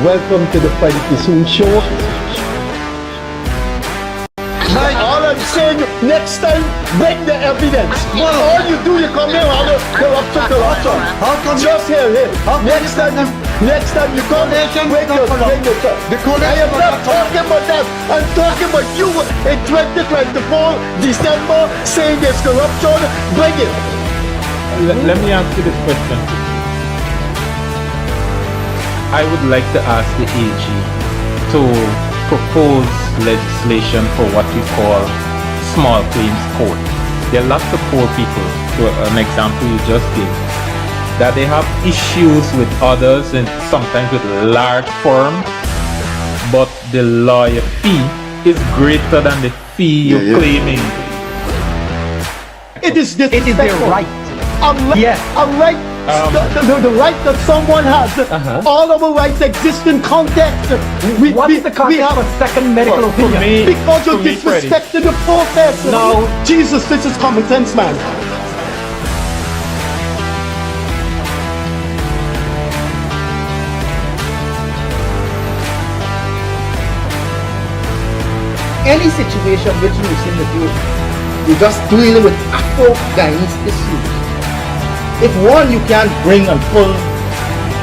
Welcome to the Freddie Kissoon Show. All I'm saying, next time, bring the evidence. All you do, you come here, all the corruption. Just here. Next time you come, bring your stuff. I am not talking about that. I'm talking about you in 2024, December, saying there's corruption. Bring it. Let me ask you this question. I would like to ask the AG to propose legislation for what we call small claims court. There are lots of poor people, to an example you just gave, that they have issues with others and sometimes with large firms, but the lawyer fee is greater than the fee you're claiming. It is their right. I'm right. The right that someone has. All of our rights exist in context. What is the context of a second medical opinion? Because you're disrespecting the process. No. Jesus, this is common sense, man. Any situation which you seem to do, you're just dealing with Afro-Guyanese issues. If one, you can't bring and pull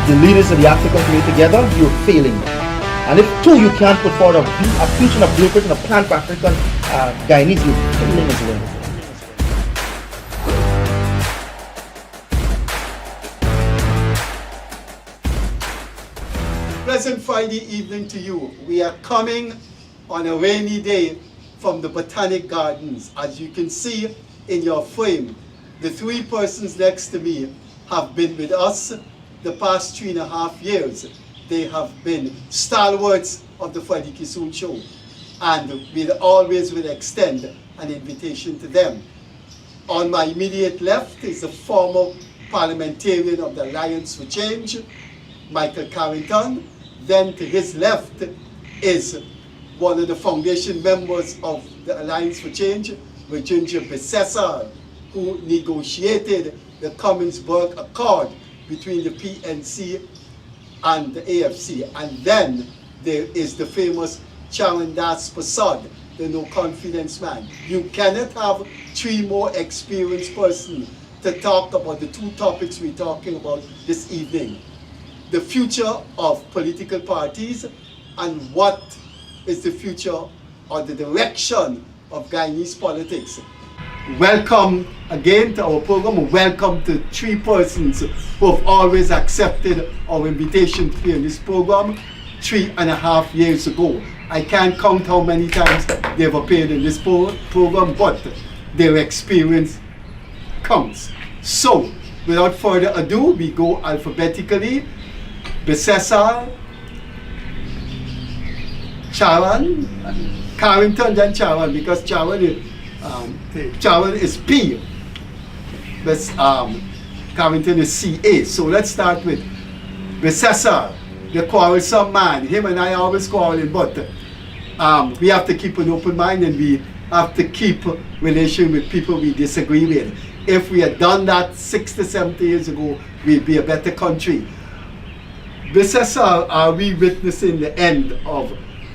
the leaders of the African community together, you're failing. And if two, you can't put forward a future, a blueprint, and a plan for African Guyanese, you're failing as well. Pleasant Friday evening to you. We are coming on a rainy day from the Botanic Gardens. As you can see in your frame, the three persons next to me have been with us the past 3.5 years. They have been stalwarts of the Freddie Kissoon Show, and we always will extend an invitation to them. On my immediate left is the former parliamentarian of the Alliance for Change, Michael Carrington. Then to his left is one of the foundation members of the Alliance for Change, Rajendra, bissesar, who negotiated the Cummins-Burke Accord between the PNC and the AFC. And then there is the famous Charrandas persaud, the no confidence man. You cannot have three more experienced persons to talk about the two topics we're talking about this evening: the future of political parties and what is the future or the direction of Guyanese politics. Welcome again to our program. Welcome to three persons who have always accepted our invitation to be in this program 3.5 years ago. I can't count how many times they've appeared in this program, but their experience counts. So, without further ado, we go alphabetically. Bissesar, Carrington, then Charan, because Charan is P, but Carrington is CA. So let's start with Bissesar, the quarrelsome man. Him and I always quarreling, but we have to keep an open mind, and we have to keep relation with people we disagree with. If we had done that 60, 70 years ago, we'd be a better country. Bissesar, are we witnessing the end of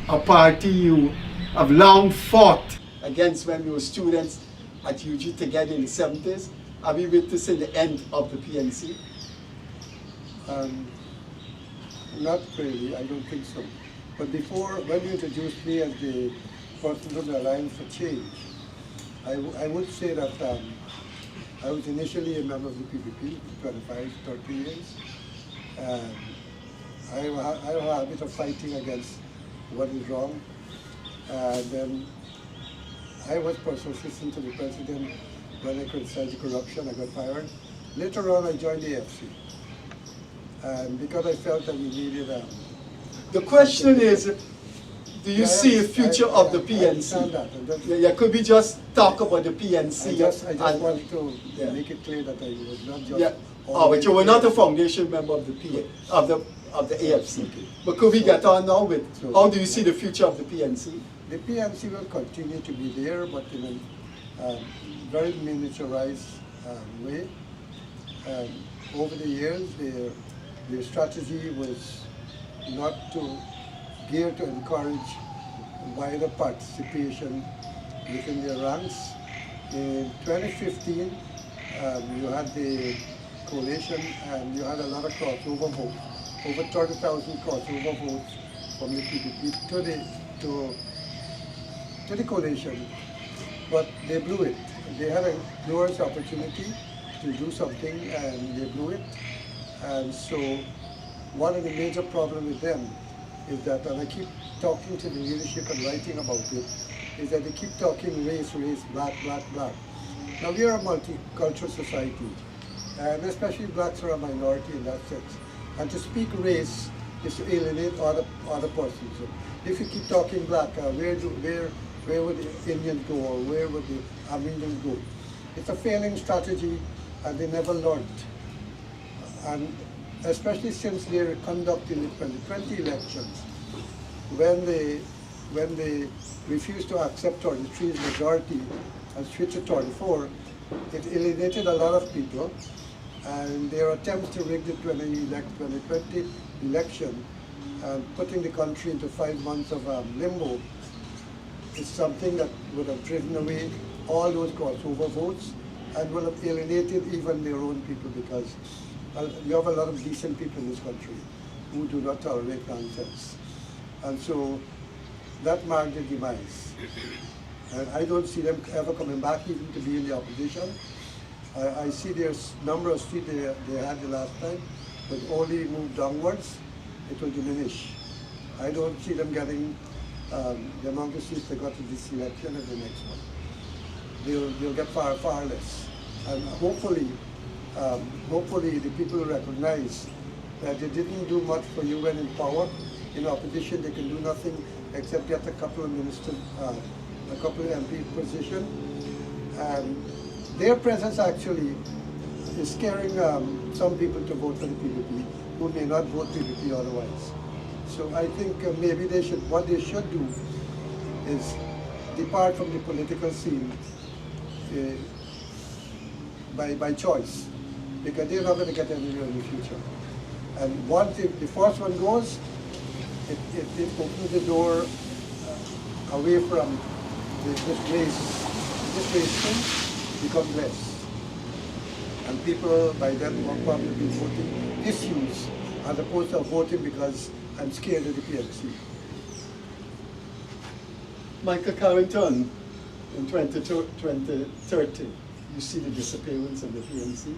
a party you have long fought against when we were students at UG together in the 70s? Are we witnessing the end of the PNC? Not really, I don't think so. But before, when you introduced me as the person of the Alliance for Change, I would say that I was initially a member of the PPP for 25, 30 years. I have a habit of fighting against what is wrong. And then I was personal assistant to the president when I criticized corruption. I got fired. Later on, I joined the AFC. And because I felt that we needed the question is, do you see a future of the PNC? I understand that. Yeah, could we just talk about the PNC? I just want to make it clear that I was not just... Oh, but you were not a foundation member of the of the AFC. Okay. But could we get on now with, how do you see the future of the PNC? The PNC will continue to be there, but in a very miniaturized way. Over the years, their strategy was not to gear to encourage wider participation within their ranks. In 2015, you had the coalition and you had a lot of crossover votes, over 30,000 crossover votes from the PDP to the coalition, but they blew it. They had a glorious opportunity to do something and they blew it. And so one of the major problems with them is that, and I keep talking to the leadership and writing about it, is that they keep talking race, race, black, black, black. Now we are a multicultural society, and especially blacks are a minority in that sense. And to speak race is to alienate other persons. So if you keep talking black, where would the Indians go, or where would the Armenians go? It's a failing strategy, and they never learned. And especially since they're conducting the 2020 elections, when they refused to accept 33's majority and switched to 34, it alienated a lot of people, and their attempts to rig the 2020 election and putting the country into 5 months of limbo is something that would have driven away all those crossover votes and would have alienated even their own people, because you have a lot of decent people in this country who do not tolerate nonsense. And so that marked their demise. And I don't see them ever coming back even to be in the opposition. I see their number of seats they had the last time, but only move downwards, it will diminish. I don't see them getting the amount of seats they got in this election and the next one. They'll get far, far less. And hopefully the people will recognize that they didn't do much for you when in power. In opposition, they can do nothing except get a couple of ministers, a couple of MP positions. And their presence actually is scaring some people to vote for the PDP who may not vote PDP otherwise. So I think maybe what they should do is depart from the political scene by choice, because they're not going to get anywhere in the future. And once the first one goes, it opens the door away from this race thing becomes less. And people by then will probably be voting issues as opposed to voting because I'm scared of the PNC. Michael Carrington, in 2030, you see the disappearance of the PNC.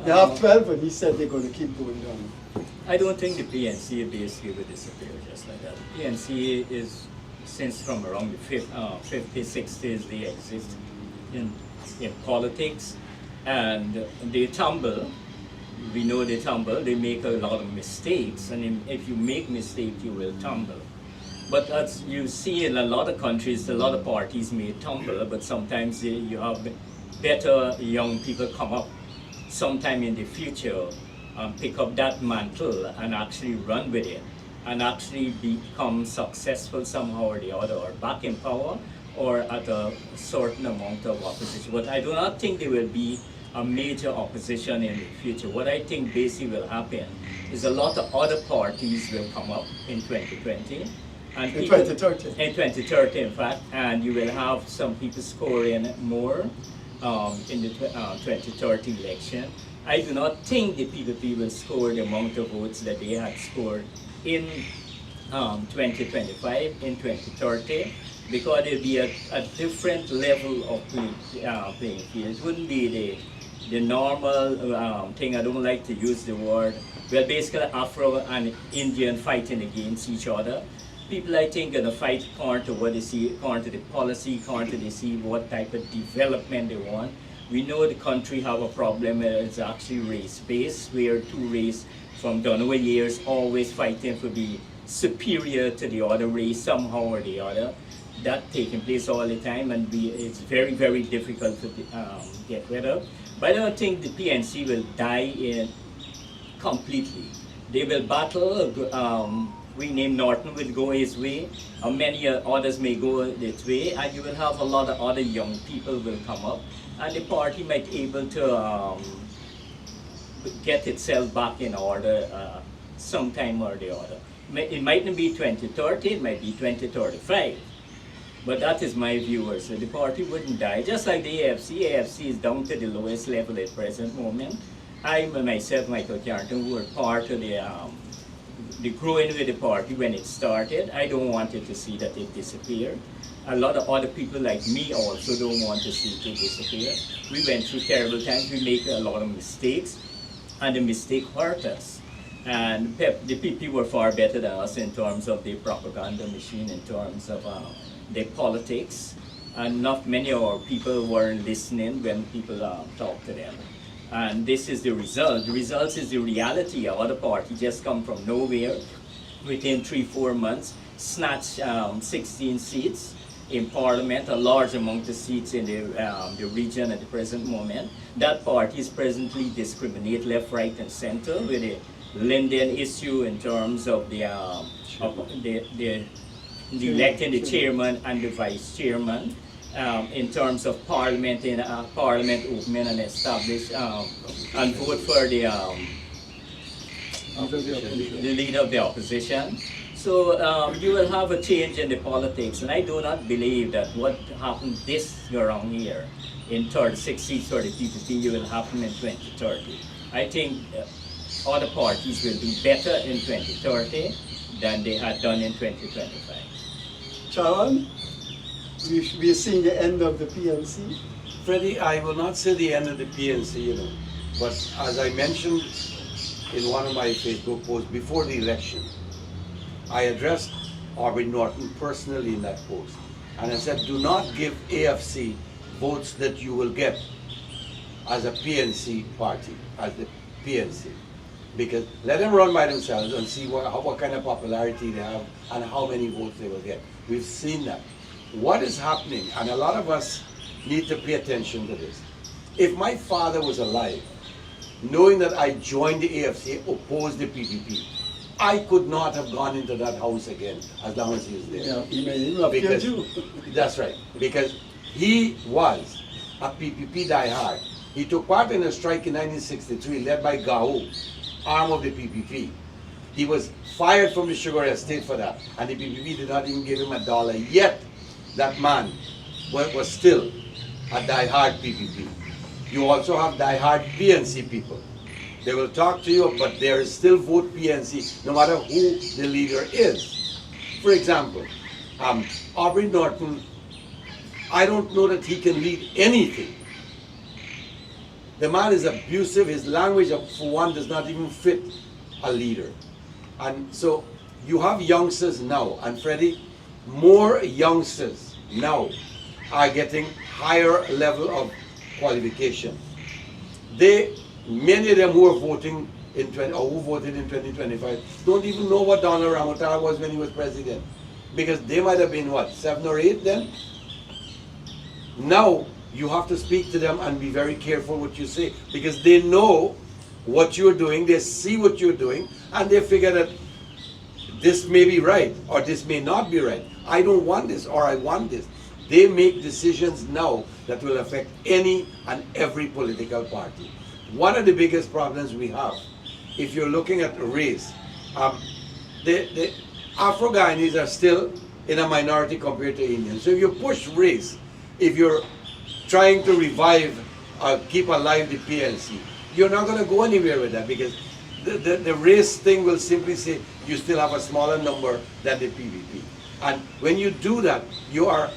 They have 12 and he said they're going to keep going down. I don't think the PNC basically will disappear just like that. The PNC is, since from around the 50s, 60s, they exist in politics, and they tumble. We know they tumble, they make a lot of mistakes, and if you make mistakes, you will tumble. But as you see in a lot of countries, a lot of parties may tumble, but sometimes you have better young people come up sometime in the future, pick up that mantle and actually run with it, and actually become successful somehow or the other, or back in power, or at a certain amount of opposition. But I do not think there will be a major opposition in the future. What I think basically will happen is a lot of other parties will come up in 2020. And In 2030. In 2030, in fact, and you will have some people scoring more in the 2030 election. I do not think the PDP will score the amount of votes that they had scored in 2025, in 2030, because it will be a different level of playing field. It wouldn't be the normal thing. I don't like to use the word. Well, basically Afro and Indian fighting against each other. People, I think, are going to fight according to what they see, according to the policy, according to they see what type of development they want. We know the country have a problem where it's actually race-based, where two race from done over years always fighting to be superior to the other race somehow or the other. That taking place all the time, and it's very, very difficult to get rid of. But I don't think the PNC will die completely. They will battle. We name Norton will go his way, and many others may go this way, and you will have a lot of other young people will come up, and the party might be able to get itself back in order sometime or the other. It mightn't be 2030, it might be 2035. But that is my view. So the party wouldn't die. Just like the AFC is down to the lowest level at present moment. I myself, Michael Carrington, who were part of the growing with the party when it started. I don't want it to see that it disappeared. A lot of other people like me also don't want to see it disappear. We went through terrible times. We make a lot of mistakes, and the mistake hurt us. And the PP were far better than us in terms of the propaganda machine, in terms of their politics. And not many of our people weren't listening when people talked to them. And this is the result. The result is the reality. Our other party just come from nowhere. Within 3-4 months, snatched 16 seats in Parliament, a large amount of seats in the region at the present moment. That party is presently discriminate left, right, and center with the Linden issue in terms of the electing the chairman and the vice chairman. In terms of Parliament, Parliament opening and establish and vote for the leader of the opposition. So you will have a change in the politics, and I do not believe that what happened this around here in 36 seats for the PPP will happen in 2030. I think other parties will do better in 2030 than they had done in 2025. Charan, we are seeing the end of the PNC. Freddie, I will not say the end of the PNC, but as I mentioned in one of my Facebook posts before the election, I addressed Aubrey Norton personally in that post, and I said, do not give AFC votes that you will get as a PNC party, as the PNC, because let them run by themselves and see what kind of popularity they have and how many votes they will get. We've seen that. What is happening, and a lot of us need to pay attention to this. If my father was alive, knowing that I joined the AFC, opposed the PPP, I could not have gone into that house again as long as he was there. Yeah, he may even have killed you. That's right, because he was a PPP diehard. He took part in a strike in 1963 led by Gao, arm of the PPP. He was fired from the sugar estate for that, and the PPP did not even give him $1, yet that man was still a diehard PPP. You also have diehard PNC people. They will talk to you, but there is still vote PNC, no matter who the leader is. For example, Aubrey Norton, I don't know that he can lead anything. The man is abusive. His language, for one, does not even fit a leader. And so you have youngsters now, and Freddie, more youngsters now are getting higher level of qualification. Many of them who are voting who voted in 2025 don't even know what Donald Ramotar was when he was president, because they might have been what, 7 or 8 then. Now you have to speak to them and be very careful what you say, because they know what you're doing, they see what you're doing, and they figure that this may be right or this may not be right. I don't want this or I want this. They make decisions now that will affect any and every political party. One of the biggest problems we have, if you're looking at race, the Afro-Guyanese are still in a minority compared to Indians. So if you push race, if you're trying to revive or keep alive the PNC, you're not going to go anywhere with that, because the race thing will simply say you still have a smaller number than the PVP. And when you do that, you are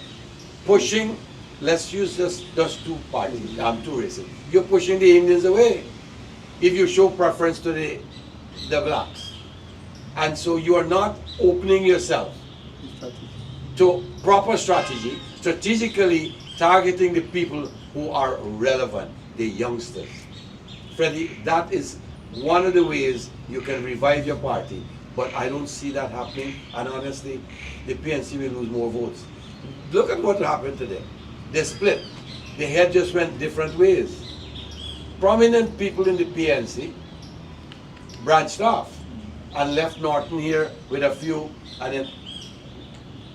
pushing, let's use just two parties, two races. You're pushing the Indians away if you show preference to the blacks. And so you are not opening yourself to proper strategy, strategically targeting the people who are relevant, the youngsters. Freddie, that is one of the ways you can revive your party, but I don't see that happening, and honestly, the PNC will lose more votes. Look at what happened today. They split. The head just went different ways. Prominent people in the PNC branched off and left Norton here with a few, and then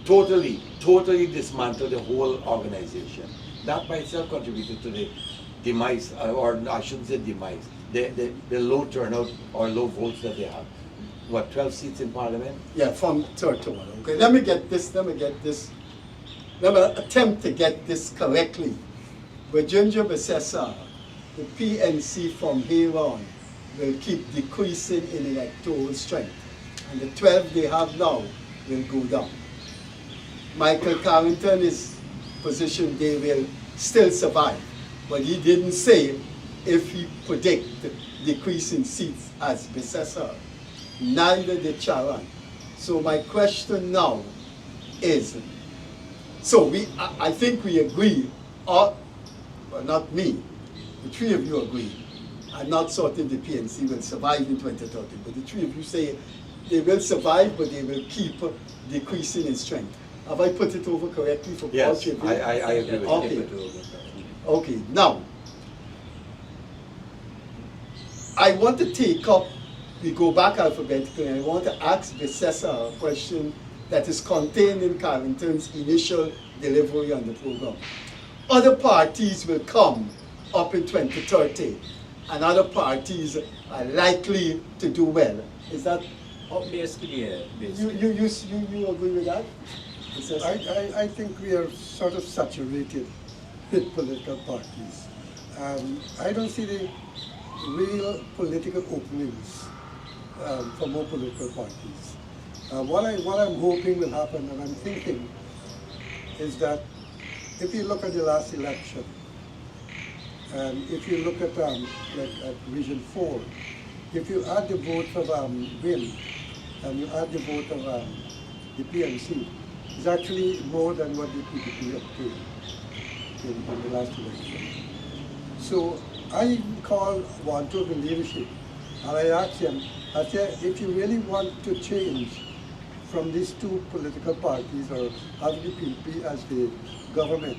totally dismantled the whole organization. That by itself contributed to the demise, or I shouldn't say demise, the low turnout or low votes that they have. what, 12 seats in Parliament? Yeah, from third to one. Okay, let me attempt to get this correctly. Rajendra Bissesar, the PNC from here on will keep decreasing in electoral strength. And the 12 they have now will go down. Michael Carrington is positioned they will still survive. But he didn't say if he predict decrease in seats as Bissesar. Neither did Charrandas. So my question now is, so I think we agree, or well, not me, the three of you agree. I'm not certain the PNC will survive in 2030, but the three of you say they will survive, but they will keep decreasing in strength. Have I put it over correctly for all Yes, three of you? I agree with Okay. you. Okay, now, I want to take up, we go back alphabetically, and I want to ask Bissesar a question that is contained in Carrington's initial delivery on the program. Other parties will come up in 2030, and other parties are likely to do well. Is that, Basically, yeah. you agree with that? Bissesar? I think we are sort of saturated with political parties. I don't see the real political openings for more political parties. What I'm hoping will happen, and I'm thinking, is that if you look at the last election, and if you look at at Region 4, if you add the vote of Win and you add the vote of the PNC, it's actually more than what the PPP obtained in the last election. So I call Wanto the leadership, and I ask him, I say, if you really want to change from these two political parties or have the PPP as the government,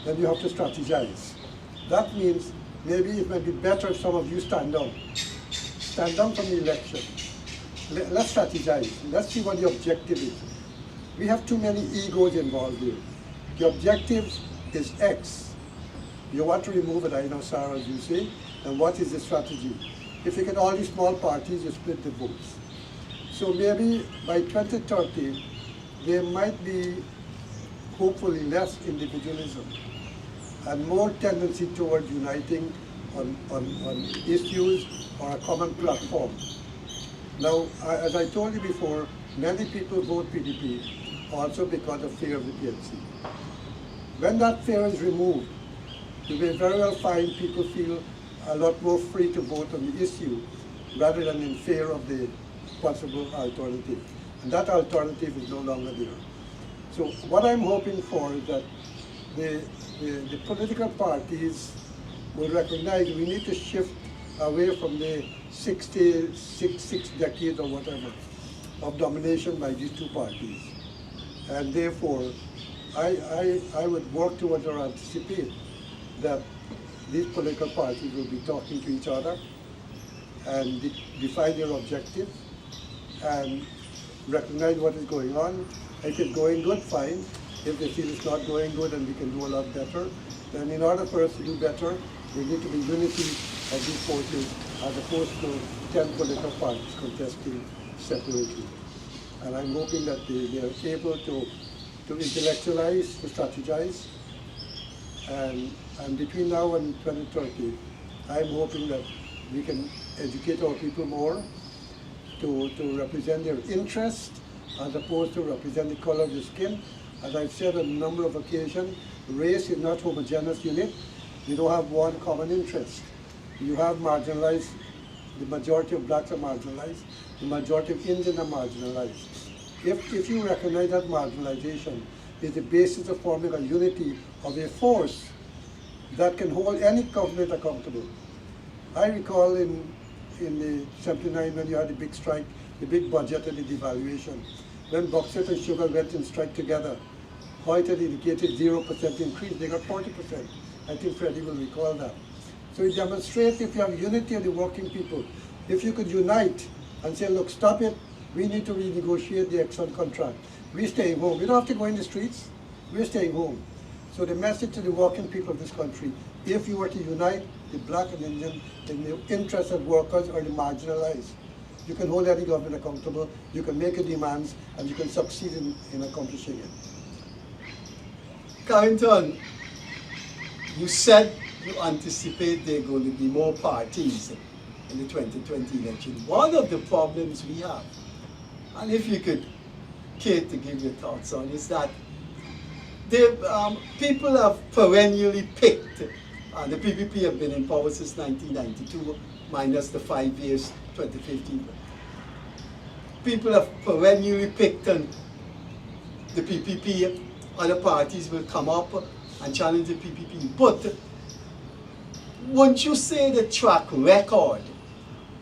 then you have to strategize. That means maybe it might be better if some of you stand down. Stand down from the election. Let's strategize. Let's see what the objective is. We have too many egos involved here. The objective is X. You want to remove it, I know, Sarah, as you say, and what is the strategy? If you get all these small parties, you split the votes. So maybe by 2030, there might be, hopefully, less individualism and more tendency towards uniting on issues or a common platform. Now, as I told you before, many people vote PDP also because of fear of the PNC. When that fear is removed, you may very well find people feel a lot more free to vote on the issue rather than in fear of the possible alternative. And that alternative is no longer there. So what I'm hoping for is that the political parties will recognize we need to shift away from the 66 decades or whatever of domination by these two parties. And therefore, I would work towards or anticipate that these political parties will be talking to each other and define their objectives and recognize what is going on. If it's going good, fine. If they feel it's not going good and we can do a lot better, then in order for us to do better, there need to be unity of these forces as opposed to 10 political parties contesting separately. And I'm hoping that they are able to intellectualize, to strategize, and between now and 2030, I'm hoping that we can educate our people more to represent their interest as opposed to represent the color of the skin. As I've said on a number of occasions, race is not a homogeneous unit. You don't have one common interest. You have marginalized, the majority of blacks are marginalized, the majority of Indians are marginalized. If you recognize that marginalization is the basis of forming a unity of a force that can hold any government accountable. I recall in the 79 when you had the big strike, the big budget and the devaluation, when bauxite and sugar went in strike together, Hoyt had indicated 0% increase, they got 40%. I think Freddie will recall that. So it demonstrates if you have unity of the working people, if you could unite and say, look, stop it, we need to renegotiate the Exxon contract. We're staying home. We don't have to go in the streets. We're staying home. So the message to the working people of this country, if you were to unite the black and Indian in the interests of workers or the marginalized, You can hold any government accountable, you can make your demands, and you can succeed in accomplishing it. Carrington, you said you anticipate there are going to be more parties in the 2020 election. One of the problems we have, and if you could care to give your thoughts on, is that people have perennially picked, and the PPP have been in power since 1992, minus the 5 years, 2015. People have perennially picked, and the PPP, other parties will come up and challenge the PPP. But wouldn't you say the track record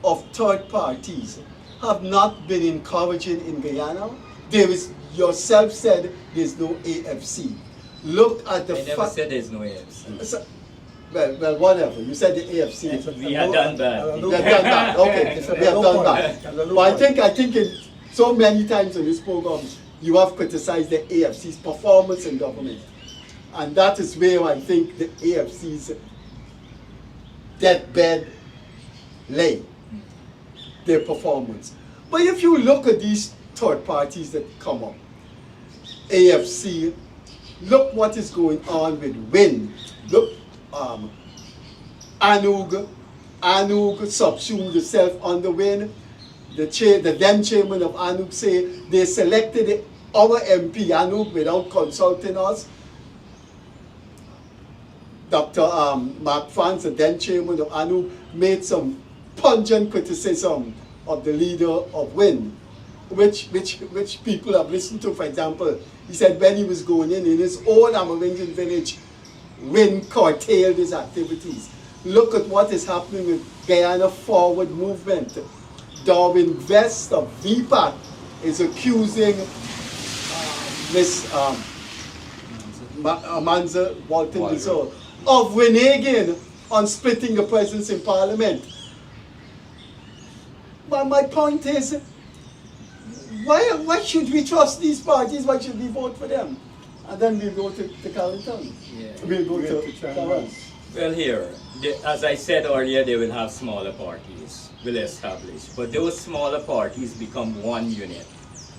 of third parties have not been encouraging in Guyana? There is, yourself said there's no AFC. Look at the I never said there's no AFC. So, well, whatever. You said the AFC. We have done that. We have done that. Okay, we have done that. But I think in so many times on this program, you have criticized the AFC's performance in government. And that is where I think the AFC's deathbed lay, their performance. But if you look at these third parties that come up, AFC, look what is going on with WIN. Look, Anug subsumed itself on the WIN. The then chairman of Anug say they selected our MP Anug without consulting us. Dr. Mark France, the then chairman of Anug, made some pungent criticism of the leader of WIN, which people have listened to. For example, he said when he was going in his own Amerindian village, WIN curtailed his activities. Look at what is happening with Guyana Forward Movement. Darwin Vest of VPAC is accusing Miss Manza Walton Bissesar of reneging on splitting the presence in Parliament. But my point is, why should we trust these parties? Why should we vote for them? And then we'll go to Carrington. Yeah. We'll go to Charrandas. Well, here, as I said earlier, they will have smaller parties, will establish. But those smaller parties become one unit.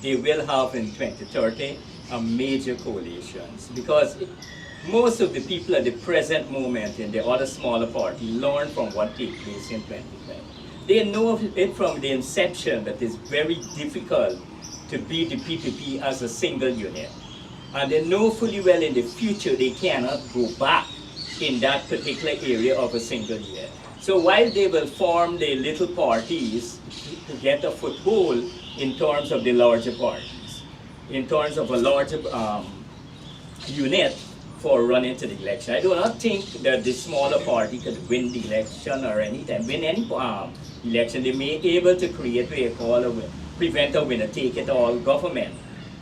They will have in 2030 a major coalitions, because most of the people at the present moment in the other smaller party learn from what took place in 2020. They know it from the inception that it's very difficult to beat the PPP as a single unit. And they know fully well in the future they cannot go back in that particular area of a single unit. So while they will form their little parties to get a foothold in terms of the larger parties, in terms of a larger unit for running to the election, I do not think that the smaller party could win the election or win any election. They may be able to create what you call a prevent a winner take it all government.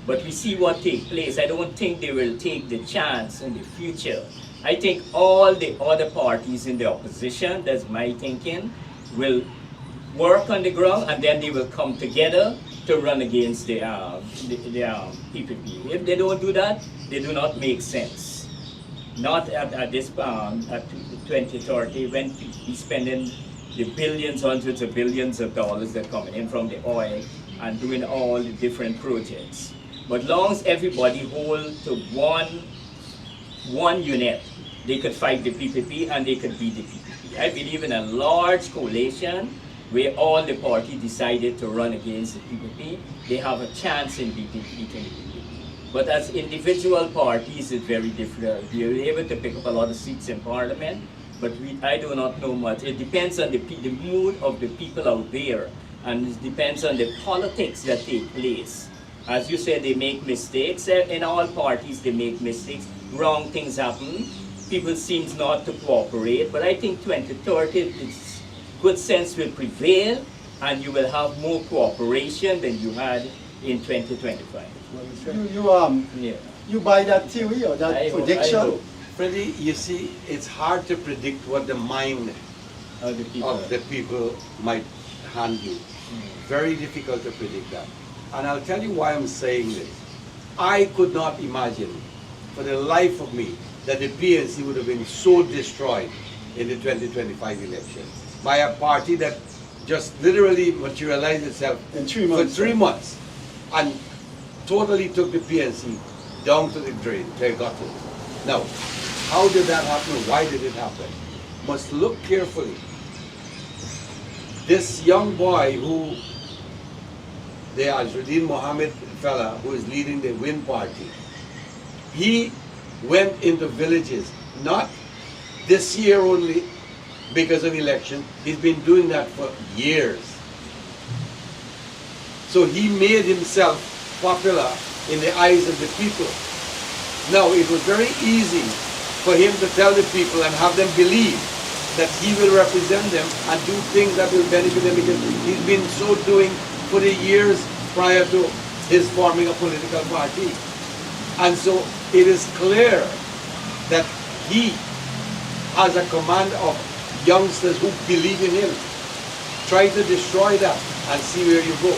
But we see what takes place. I don't think they will take the chance in the future. I think all the other parties in the opposition, that's my thinking, will work on the ground and then they will come together to run against the PPP. If they don't do that, they do not make sense. Not at this at 2030 when we spending the billions, hundreds of billions of dollars that coming in from the oil and doing all the different projects. But long as everybody hold to one unit, they could fight the PPP and they could beat the PPP. I believe in a large coalition where all the parties decided to run against the PPP, they have a chance in beating the PPP. But as individual parties, it's very difficult. We are able to pick up a lot of seats in Parliament, but I do not know much. It depends on the mood of the people out there, and it depends on the politics that take place. As you said, they make mistakes. In all parties, they make mistakes. Wrong things happen. People seem not to cooperate. But I think 2030, it's good sense will prevail, and you will have more cooperation than you had in 2025. You buy that theory or that prediction? Freddie, you see, it's hard to predict what the mind Of the people might hand you. Very difficult to predict that. And I'll tell you why I'm saying this. I could not imagine for the life of me that the PNC would have been so destroyed in the 2025 election by a party that just literally materialized itself In 3 months. for 3 months and totally took the PNC down to the drain. They got it. Now, how did that happen? Why did it happen? Must look carefully. This young boy who, the Azruddin Mohammed fella who is leading the Win Party, he went into villages, not this year only because of election, he's been doing that for years. So he made himself popular in the eyes of the people. Now, it was very easy for him to tell the people and have them believe that he will represent them and do things that will benefit them, because he's been so doing for the years prior to his forming a political party. And so it is clear that he has a command of youngsters who believe in him. Try to destroy that and see where you go.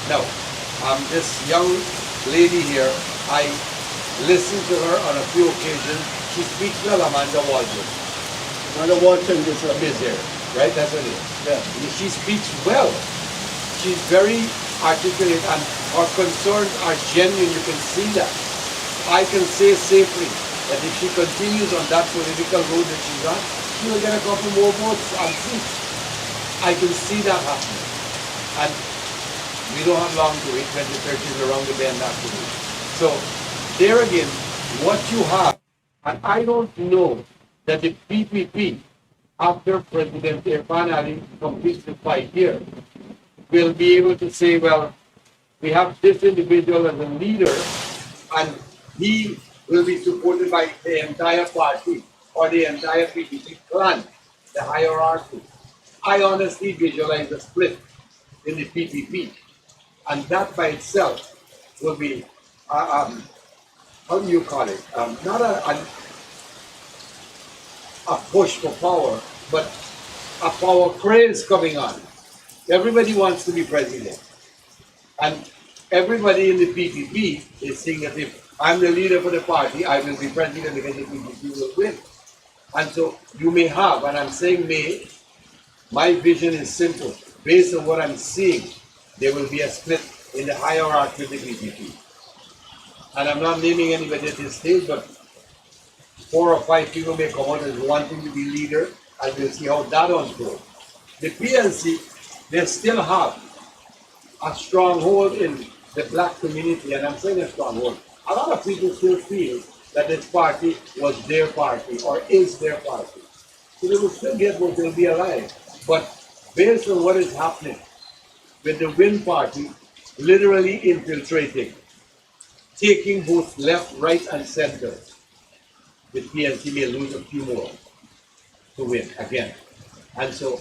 Now, this young lady here, I listened to her on a few occasions. She speaks well, Amanda Walton. Amanda Walton is a Is there, right? That's her name. Yeah. She speaks well. She's very articulate and her concerns are genuine. You can see that. I can say safely that if she continues on that political road that she's on, she will get a couple more votes and seats. I can see that happening. And we don't have long to wait. 2030 is around the bend after. So there again, what you have, and I don't know that the PPP, after President Irfan Ali completes the 5 years, will be able to say, well, we have this individual as a leader, and he will be supported by the entire party or the entire PPP clan, the hierarchy. I honestly visualize a split in the PPP, and that by itself will be, how do you call it? Not a push for power, but a power craze coming on. Everybody wants to be president. And everybody in the PPP is saying that if I'm the leader for the party, I will be president because the PPP will win. And so you may have, and I'm saying may, my vision is simple. Based on what I'm seeing, there will be a split in the hierarchy of the PPP. And I'm not naming anybody at this stage, but 4 or 5 people may come out as wanting to be leader, and we'll see how that unfolds. The PNC, they still have a stronghold in the black community, and I'm saying a stronghold. A lot of people still feel that this party was their party or is their party. So they will still get what they'll be alive. But based on what is happening with the Win Party literally infiltrating, taking votes left, right, and center, the PNC may lose a few more to win again. And so,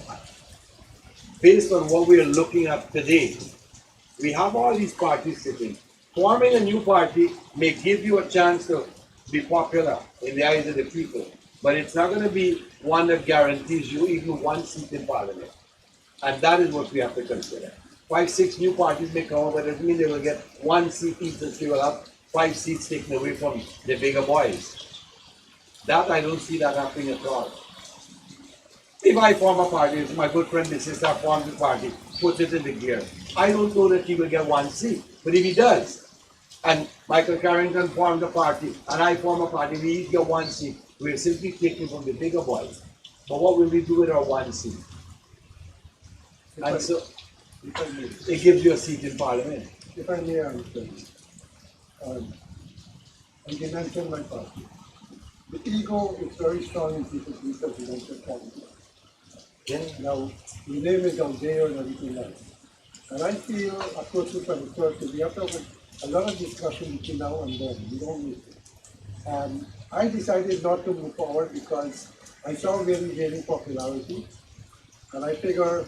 based on what we are looking at today, we have all these parties sitting. Forming a new party may give you a chance to be popular in the eyes of the people, but it's not going to be one that guarantees you even one seat in parliament. And that is what we have to consider. 5, 6 new parties may come up, but it doesn't mean they will get one seat each, and they will have 5 seats taken away from the bigger boys. That, I don't see that happening at all. If I form a party, if my good friend bissesar forms a party, puts it in the gear, I don't know that he will get one seat. But if he does, and Michael Carrington formed a party, and I form a party, we each get one seat, we're simply taking from the bigger boys. But what will we do with our one seat? And so, it gives you a seat in parliament. If I may answer, I can mention my party. The ego is very strong in people's presidential candidates. Now, the name is out there and everything else. And I feel, approaching from the first, we have to have a lot of discussion between now and then. We don't need it. And I decided not to move forward because I saw really gaining popularity. And I figure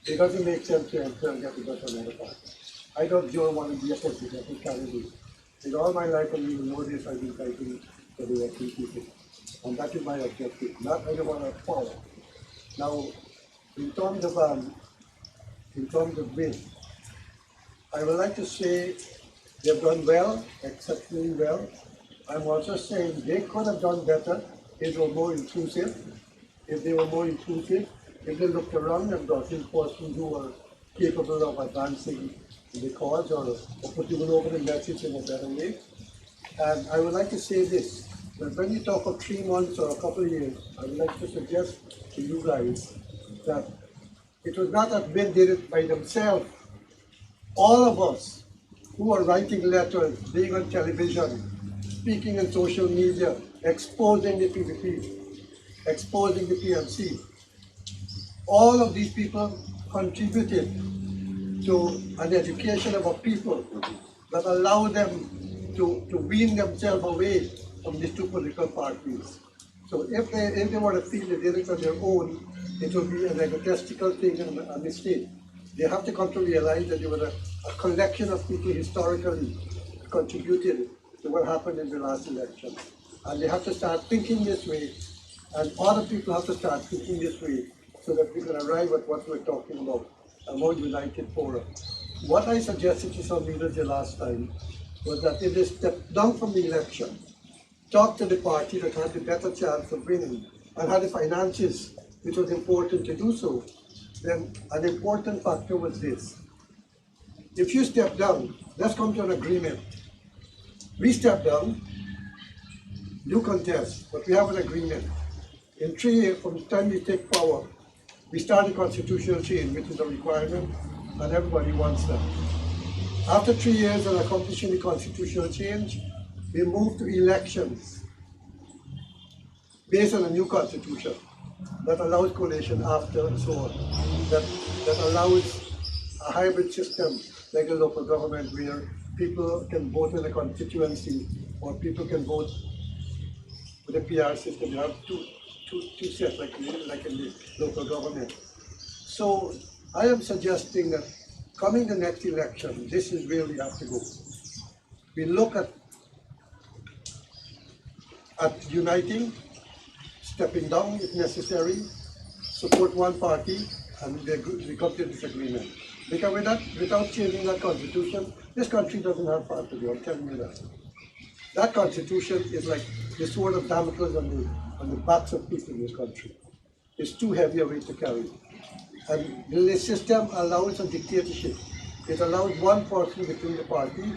it doesn't make sense to enter and get to go to another party. I don't want to be a presidential candidate. In all my life, and you know this, I've been fighting for the people. And that is my objective. Not I don't want to follow. Now, in terms of win, I would like to say they've done well, exceptionally well. I'm also saying they could have done better if they were more inclusive. If they were more inclusive, if they looked around and got in persons who were capable of advancing the cause or putting over the message in a better way. And I would like to say this, that when you talk of 3 months or a couple of years, I would like to suggest to you guys that it was not that men did it by themselves. All of us who are writing letters, being on television, speaking on social media, exposing the PVP, exposing the PMC, all of these people contributed to an education of our people that allowed them to wean themselves away from these 2 political parties. So if they were to feel they did it on their own, it would be an egotistical thing and a mistake. They have to come to realize that there was a collection of people historically contributed to what happened in the last election. And they have to start thinking this way, and other people have to start thinking this way, so that we can arrive at what we're talking about, a more united forum. What I suggested to some leaders the last time was that if they step down from the election, talk to the party that had the better chance of winning and had the finances, which was important to do so, then an important factor was this. If you step down, let's come to an agreement. We step down, you contest, but we have an agreement. In 3 years from the time you take power, we start a constitutional change, which is a requirement, and everybody wants that. After 3 years of accomplishing the constitutional change, we move to elections based on a new constitution that allows coalition after and so on, that allows a hybrid system like a local government where people can vote in a constituency or people can vote with a PR system. You have two sets like in the local government. So I am suggesting that coming the next election, this is where we have to go. We look at uniting, stepping down if necessary, support one party, and we come to disagreement. Because without changing that constitution, this country doesn't have far to go, I'm telling you that. That constitution is like the sword of Damocles on the backs of people in this country. It's too heavy a weight to carry. And the system allows a dictatorship. It allows one person within the party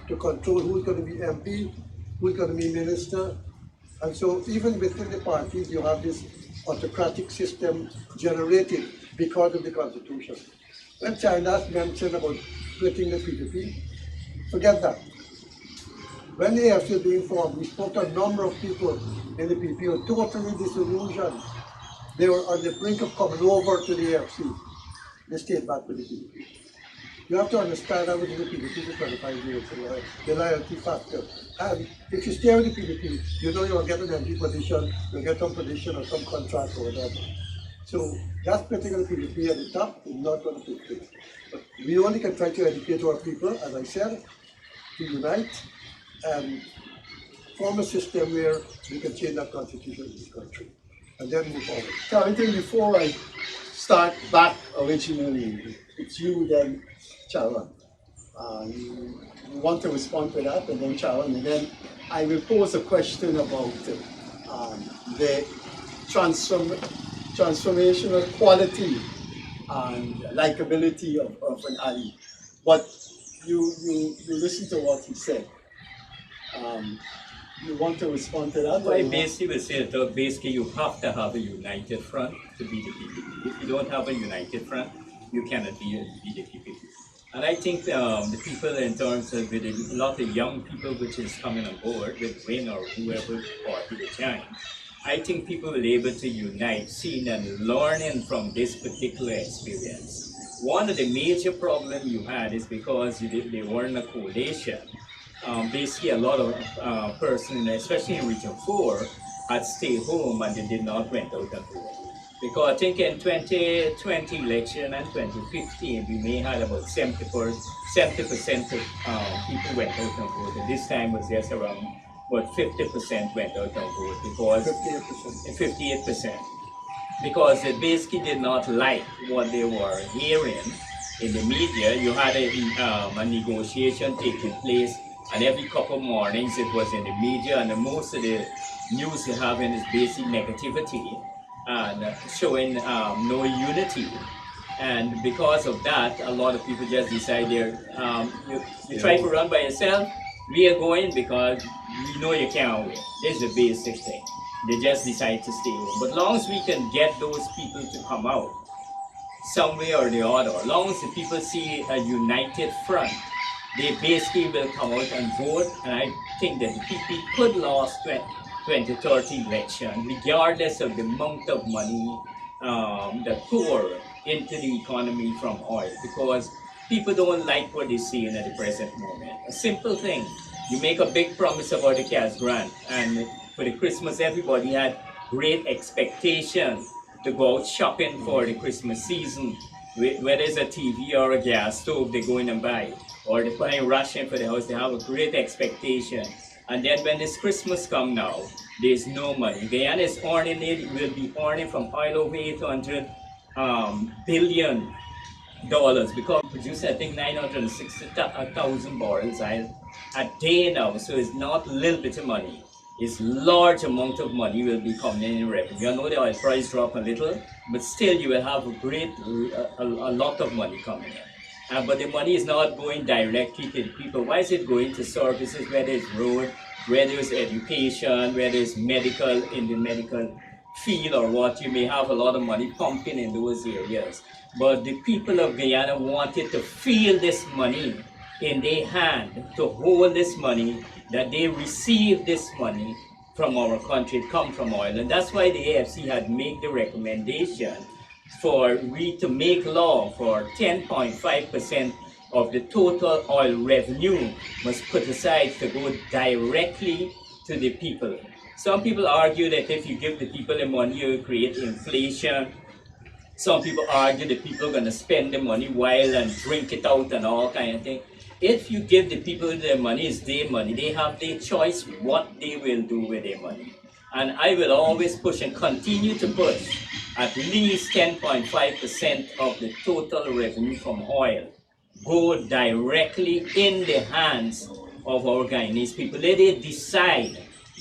to control who's going to be MP, who's going to be minister. And so even within the parties, you have this autocratic system generated because of the constitution. When Charrandas mentioned about splitting the PPP, forget that. When the AFC was being formed, we spoke to a number of people in the PPP who were totally disillusioned. They were on the brink of coming over to the AFC. They stayed back with the PPP. You have to understand, I was in the PPP for 25 years, so the loyalty factor. And if you stay with the PPP, you know you'll get an MP position, you'll get some position or some contract or whatever. So that particular PPP at the top is not going to take place. But we only can try to educate our people, as I said, to unite and form a system where we can change that constitution in this country and then move forward. Carrington, before I start back originally, it's you then, Charan. You want to respond to that, and then Charan, and then I will pose a question about the transformational quality and likability of an Ali. But you listen to what he said. You want to respond to that? I basically will say that basically you have to have a united front to be the PPP. If you don't have a united front, you cannot be the PPP. And I think the people in terms of with a lot of young people which is coming on board with Win or whoever party they join, I think people will be able to unite, seeing and learning from this particular experience. One of the major problems you had is because they weren't a coalition. Basically, a lot of persons, especially in Region 4, had stayed home and they did not went out and vote. Because I think in 2020 election and 2015, we may have about 70% of people went out and voted. This time was just around about 50% went out and voted because 58%. Because they basically did not like what they were hearing in the media. You had a negotiation taking place, and every couple of mornings it was in the media, and most of the news you're having is basic negativity. and showing no unity. And because of that, a lot of people just decide you try to run by yourself. We are going because we know you can't win. This is the basic thing. They just decide to stay home. But long as we can get those people to come out, some way or the other, as long as the people see a united front, they basically will come out and vote. And I think that the people could lose 2030 election, regardless of the amount of money that pour into the economy from oil, because people don't like what they're seeing at the present moment. A simple thing, you make a big promise about the cash grant, and for the Christmas, everybody had great expectation to go out shopping for the Christmas season, whether it's a TV or a gas stove they go in and buy, or they're buying ration for the house. They have a great expectation. And then when this Christmas come now, there's no money. Guyana is earning, it will be earning from oil over $800 billion, because we produce, I think, 960,000 barrels a day now. So it's not a little bit of money. It's large amount of money will be coming in revenue. I know the oil price drop a little, but still you will have a lot of money coming in. But the money is not going directly to the people. Why is it going to services, whether it's road, whether it's education, whether it's medical, in the medical field or what? You may have a lot of money pumping in those areas. But the people of Guyana wanted to feel this money in their hand, to hold this money, that they receive this money from our country, it comes from oil. And that's why the AFC had made the recommendation for we to make law for 10.5% of the total oil revenue must put aside to go directly to the people. Some people argue that if you give the people the money, you create inflation. Some people argue that people are going to spend the money wild and drink it out and all kind of thing. If you give the people their money, it's their money. They have their choice what they will do with their money. And I will always push and continue to push at least 10.5% of the total revenue from oil go directly in the hands of our Guyanese people. Let they decide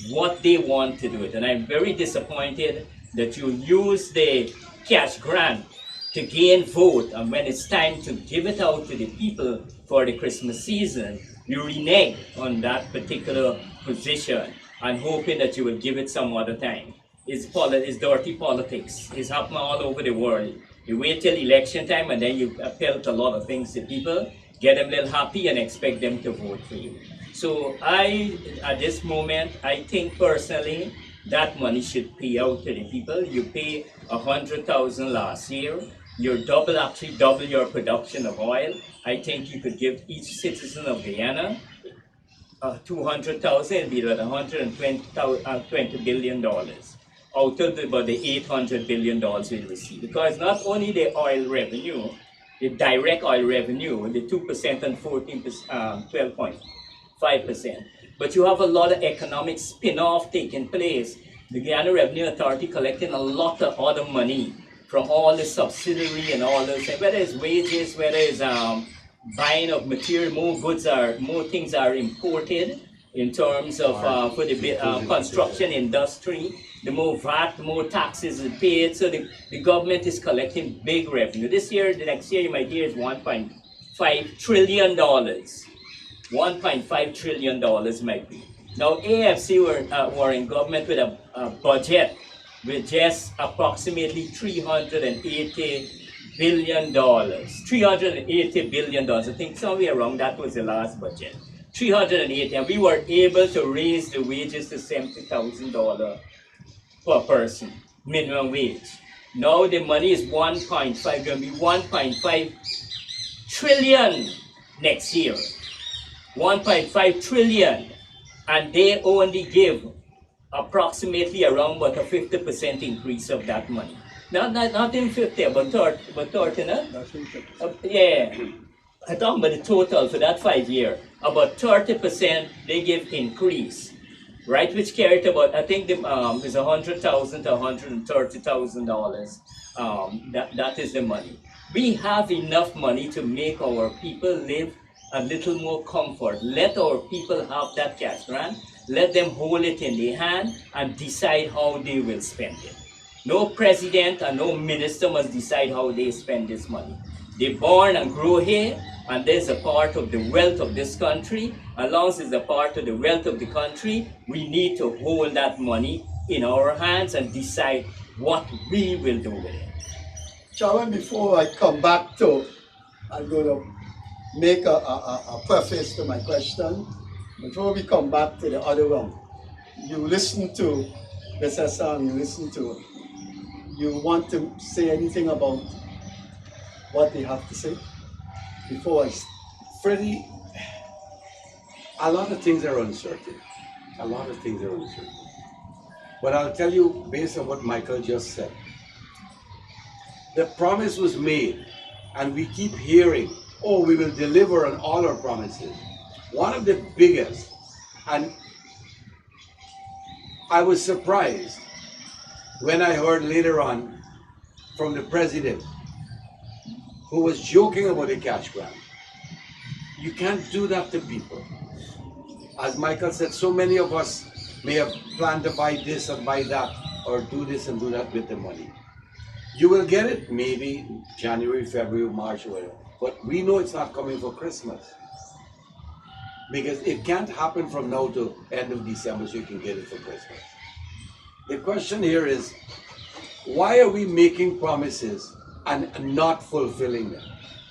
what they want to do it. And I'm very disappointed that you use the cash grant to gain vote, and when it's time to give it out to the people for the Christmas season, you renege on that particular position and hoping that you will give it some other time. It's dirty politics. It's happening all over the world. You wait till election time and then you appeal to a lot of things to people, get them a little happy and expect them to vote for you. So at this moment, I think personally, that money should pay out to the people. You pay 100,000 last year. You actually double your production of oil. I think you could give each citizen of Guyana 200,000, it'd be about $120 billion out of about the $800 billion we receive. Because not only the oil revenue, the direct oil revenue, the 2% and 12.5%, but you have a lot of economic spin-off taking place. The Guyana Revenue Authority collecting a lot of other money from all the subsidiary and all those things, whether it's wages, whether it's buying of material, more things are imported in terms of for the construction industry. The more VAT, the more taxes are paid. So the government is collecting big revenue. This year, the next year, you might hear is $1.5 trillion. $1.5 trillion might be. Now, AFC were in government with a budget with just approximately $380 billion. $380 billion. I think somewhere around that was the last budget. 380, and we were able to raise the wages to $70,000 per person, minimum wage. Now the money is 1.5, going to be 1.5 trillion next year. 1.5 trillion, and they only give approximately around about a 50% increase of that money. Not in 50, but 30, no? Yeah. I'm talking about the total for that 5 year. About 30% they give increase, right? Which carried about, I think is $100,000 to $130,000. That is the money. We have enough money to make our people live a little more comfort. Let our people have that cash grant. Let them hold it in their hand and decide how they will spend it. No president and no minister must decide how they spend this money. They born and grow here, and there's a part of the wealth of this country. As long as it's a part of the wealth of the country, we need to hold that money in our hands and decide what we will do with it. Chairman, before I come back to, I'm going to make a preface to my question. Before we come back to the other one, you listen to bissesar, you want to say anything about what they have to say before I Freddie, a lot of things are uncertain. A lot of things are uncertain. But I'll tell you, based on what Michael just said, the promise was made, and we keep hearing, oh, we will deliver on all our promises. One of the biggest, and I was surprised when I heard later on from the president, who was joking about the cash grant. You can't do that to people. As Michael said, so many of us may have planned to buy this and buy that, or do this and do that with the money. You will get it maybe January, February, March, or whatever. But we know it's not coming for Christmas. Because it can't happen from now to end of December so you can get it for Christmas. The question here is, why are we making promises and not fulfilling them?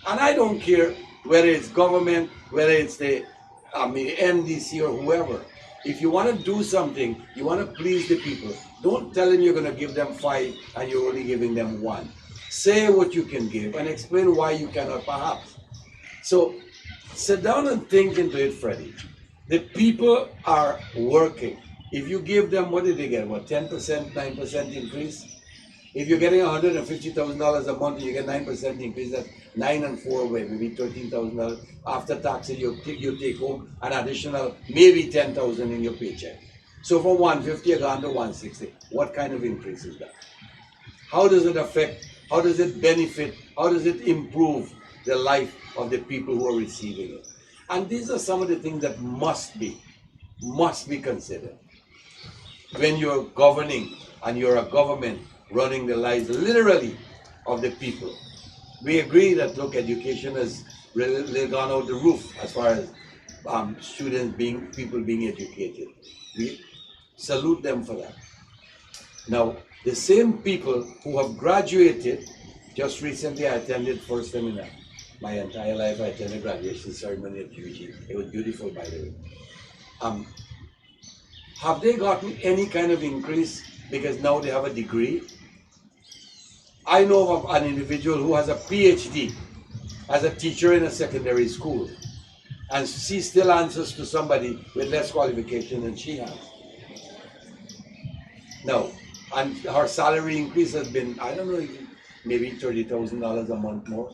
And I don't care whether it's government, whether it's the NDC or whoever. If you want to do something, you want to please the people, don't tell them you're going to give them 5 and you're only giving them 1. Say what you can give and explain why you cannot perhaps. So sit down and think into it, Freddie. The people are working. If you give them, what did they get? What, 10%, 9% increase? If you're getting $150,000 a month, you get 9% increase. That's 9 and 4 away, maybe $13,000. After taxes, you take home an additional maybe $10,000 in your paycheck. So from 150, you're gone to 160. What kind of increase is that? How does it affect? How does it benefit? How does it improve the life of the people who are receiving it? And these are some of the things that must be considered when you're governing and you're a government running the lives literally of the people. We agree that, look, education has really gone out the roof as far as people being educated. We salute them for that. Now, the same people who have graduated, just recently I attended first time in my entire life, I attended graduation ceremony at UG. It was beautiful, by the way. Have they gotten any kind of increase because now they have a degree? I know of an individual who has a PhD as a teacher in a secondary school, and she still answers to somebody with less qualification than she has. No, and her salary increase has been, I don't know, maybe $30,000 a month more.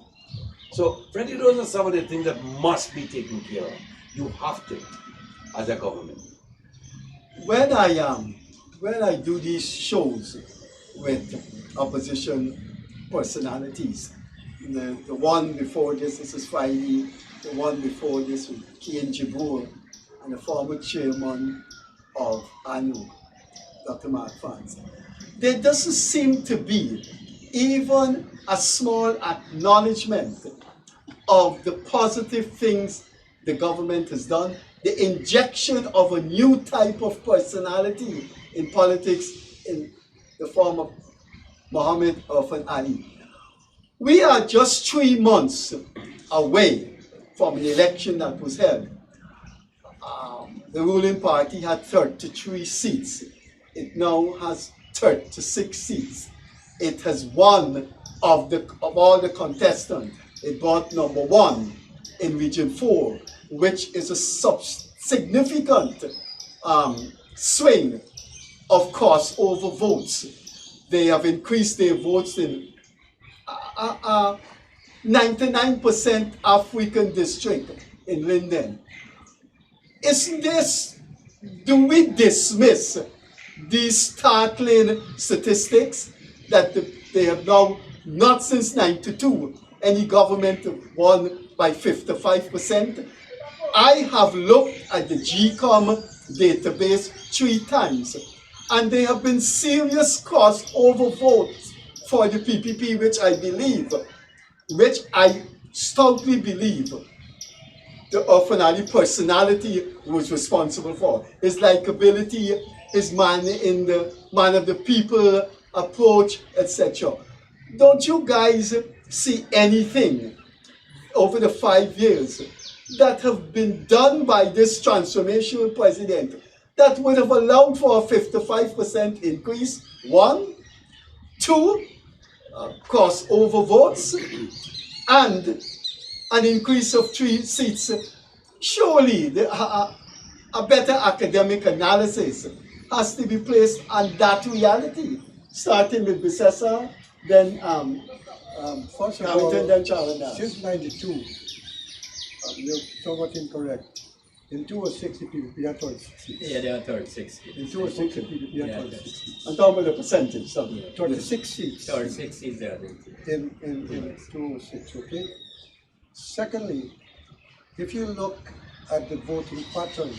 So, Freddie, those are some of the things that must be taken care of. You have to, as a government. When I do these shows with opposition personalities, the one before this is Friday, the one before this with Kian Jibur, and the former chairman of ANU, Dr. Mark Fans. There doesn't seem to be even a small acknowledgement of the positive things the government has done, the injection of a new type of personality in politics in the form of Muhammad Irfan Ali. We are just 3 months away from an election that was held. The ruling party had 33 seats. It now has 36 seats. It has won of all the contestants. It brought number 1 in Region 4, which is a significant swing of crossover votes. They have increased their votes in 99% African district in Linden. Do we dismiss these startling statistics that they have now, not since 92, any government won by 55%? I have looked at the GCOM database 3 times, And there have been serious crossover votes for the PPP, which I stoutly believe the Orphanali personality was responsible for. His likability, his man of the people approach, etc. Don't you guys see anything over the 5 years that have been done by this transformational president that would have allowed for a 55% increase? 1, 2, crossover votes, and an increase of 3 seats. Surely a better academic analysis has to be placed on that reality, starting with Bissesar, then First of all, Carrington, then Charrandas. since 92, you're somewhat incorrect. In 2006, the PPP had 36 seats. Yeah, they are 36. In 2006, the PPP had Yeah, 36 seats. I'm talking about the percentage. Sorry. 36 seats 36 is there. in 2006, okay? Secondly, if you look at the voting pattern,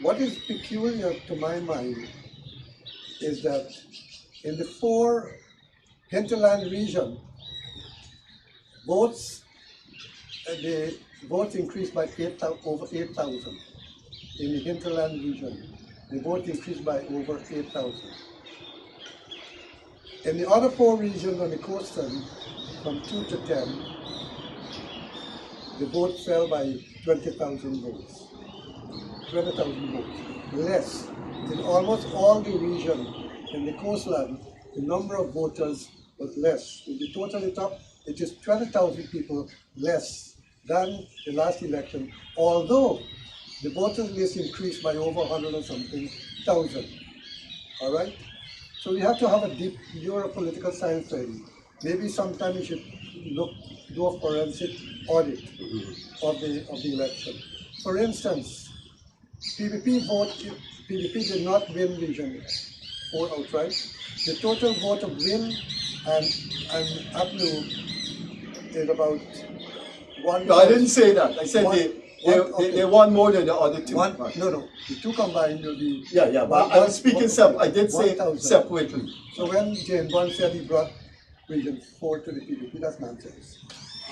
what is peculiar to my mind is that in the 4 hinterland region, the votes increased by over 8,000. In the hinterland region, the vote increased by over 8,000. In the other 4 regions on the coastline, from 2 to 10, the vote fell by 20,000 votes. 20,000 votes. Less. In almost all the region in the coastline, the number of voters was less. If you total it up, it is 20,000 people less than the last election, although the voters list increased by over 100 or something thousand. All right? So we have to have a deep, you're a political science study. Maybe sometime you should do a forensic audit of the election. For instance, PPP did not win Region 4 outright. The total vote of Win and APNU is about 1. No, I didn't say that. I said they won more than the other 2. No, the 2 combined will be. Yeah, but I was speaking I did say 1,000. separately. So when Jane Bond said he brought Region 4 to the PPP, that's nonsense.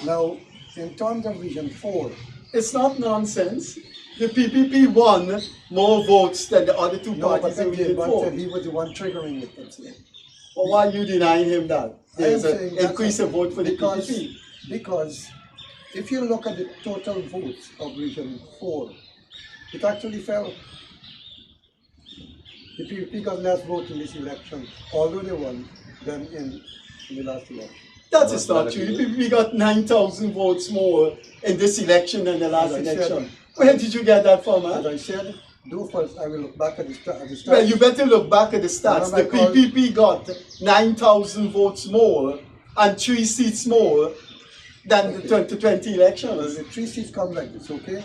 Now, in terms of Region 4, It's not nonsense. The PPP won more votes than the other 2 no, but parties in then Jane Region Bond 4. said he was the one triggering it. That's it. Well, why are you denying him that? There's I am an saying that's increase of vote for the PPP. Because if you look at the total votes of Region 4, it actually fell. The PPP got less votes in this election, although they won, than in the last election. That is not true. The PPP got 9,000 votes more in this election than the last As I said- election. Where did you get that from, As man? I said, first, I will look back at the stats. Well, you better look back at the stats. The Remember I called- PPP got 9,000 votes more and 3 seats more than the 2020 Well, elections. the 3 seats come like this, okay?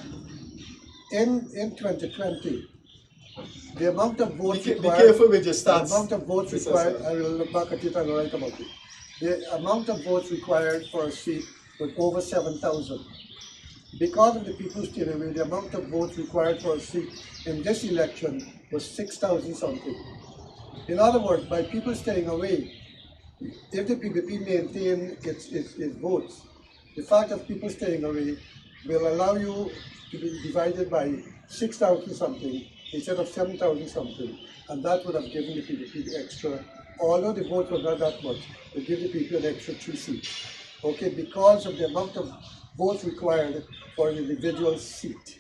In 2020, the amount of votes Be required. careful with your The stats. amount of votes Mr. required, Sir. I will look back at it and write about it. The amount of votes required for a seat was over 7,000. Because of the people staying away, the amount of votes required for a seat in this election was 6,000 something. In other words, by people staying away, if the PPP maintain its votes, the fact of people staying away will allow you to be divided by 6,000 something instead of 7,000 something, and that would have given the PPP the extra, although the vote was not that much, it give the people an extra 3 seats. Okay, because of the amount of votes required for an individual seat.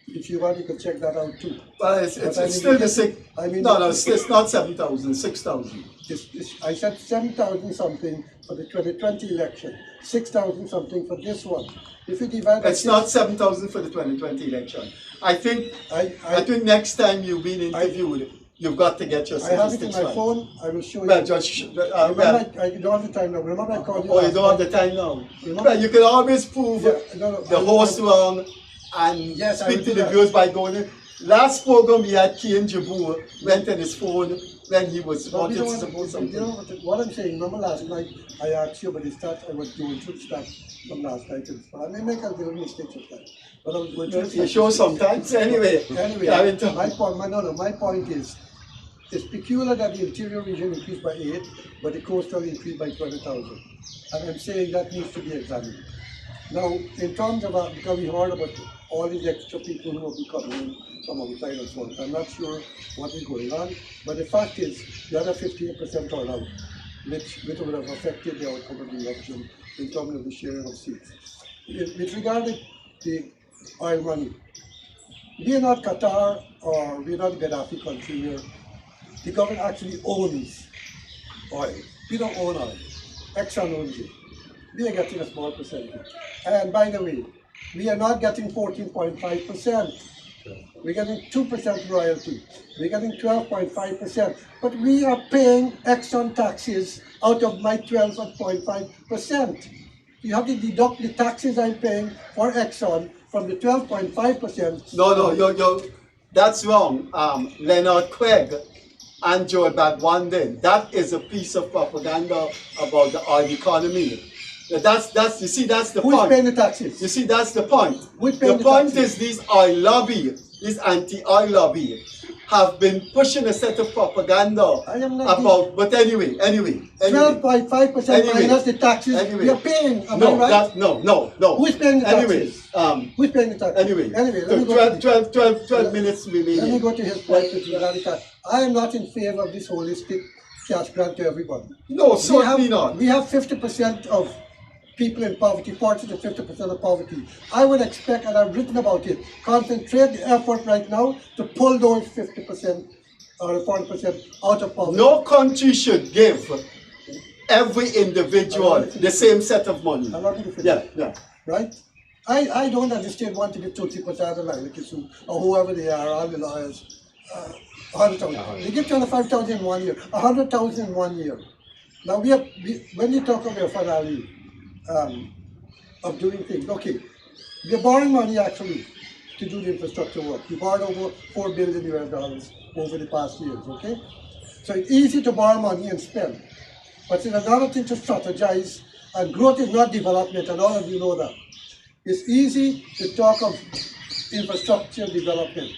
If you want, you can check that out too. Well, it's But I mean, still the six. I mean, No, it's not 7,000, 6,000. I said 7,000 something for the 2020 election, 6,000 something for this one. If you divide by It's not 7,000 for the 2020 election. I think I think next time you've been interviewed, you've got to get your I have it in statistics my right. phone, I will show Well, you. just Remember, I don't have the time now. Remember I called you. oh, you last don't have night? the time now. Remember- Well, you can always prove Yeah, no, the I- host wrong and Yes, I speak will to do the that. viewers by going in. Last program we had Kian Jabour went on his phone when he was But we wanted don't to want support to, something. you know what I'm saying? Remember last night I asked you about the stats. I was going through the stats from last night. I may make a little mistake sometimes, but I was going through the You show statistics. sometimes. Anyway, Anyway, Carrington. my point is, it's peculiar that the interior region increased by 8, but the coastal increased by 20,000. And I'm saying that needs to be examined. Now, in terms of, because we heard about all these extra people who will be coming in from outside and so on, I'm not sure what is going on, but the fact is, the other 58% turnout, which would have affected the outcome of the election in terms of the sharing of seats. With regard to the oil money, we are not Qatar or we are not Gaddafi country where the government actually owns oil. We don't own oil. Exxon owns it. We are getting a small percentage. And by the way, we are not getting 14.5%. We're getting 2% royalty. We're getting 12.5%. But we are paying Exxon taxes out of my 12.5%. You have to deduct the taxes I'm paying for Exxon from the 12.5%. No, that's wrong. Leonard Craig and Joe Badwandin, that is a piece of propaganda about the oil economy. That's you see, that's the point. Who's paying the taxes? You see, that's the point. Who's paying The the point taxes? is these oil lobby, this anti-oil lobby, have been pushing a set of propaganda I am not about, but anyway. 12.5% Anyway, minus the taxes anyway. we are paying. Am No, I right? no. Who's paying the Anyway, taxes? Who's paying the taxes? Anyway, let me go 12 minutes Let me remaining. go to his point with regard to tax. I am not in favor of this holistic cash grant to everybody. No, certainly not. We have 50% of people in poverty, 40 to 50% of poverty. I would expect, and I've written about it, concentrate the effort right now to pull those 50% or 40% out of poverty. No country should give every individual the same set of money. I'm not going to finish. Yeah. Right? I don't understand want to give 20% of like Kissoon or whoever they are, all the lawyers, 100,000. They give 25,000 in 1 year, 100,000 in 1 year. Now when you talk about finale of doing things, okay, we're borrowing money actually to do the infrastructure work. We borrowed over $4 billion US over the past years, okay? So it's easy to borrow money and spend, but it's another thing to strategize, and growth is not development, and all of you know that. It's easy to talk of infrastructure development,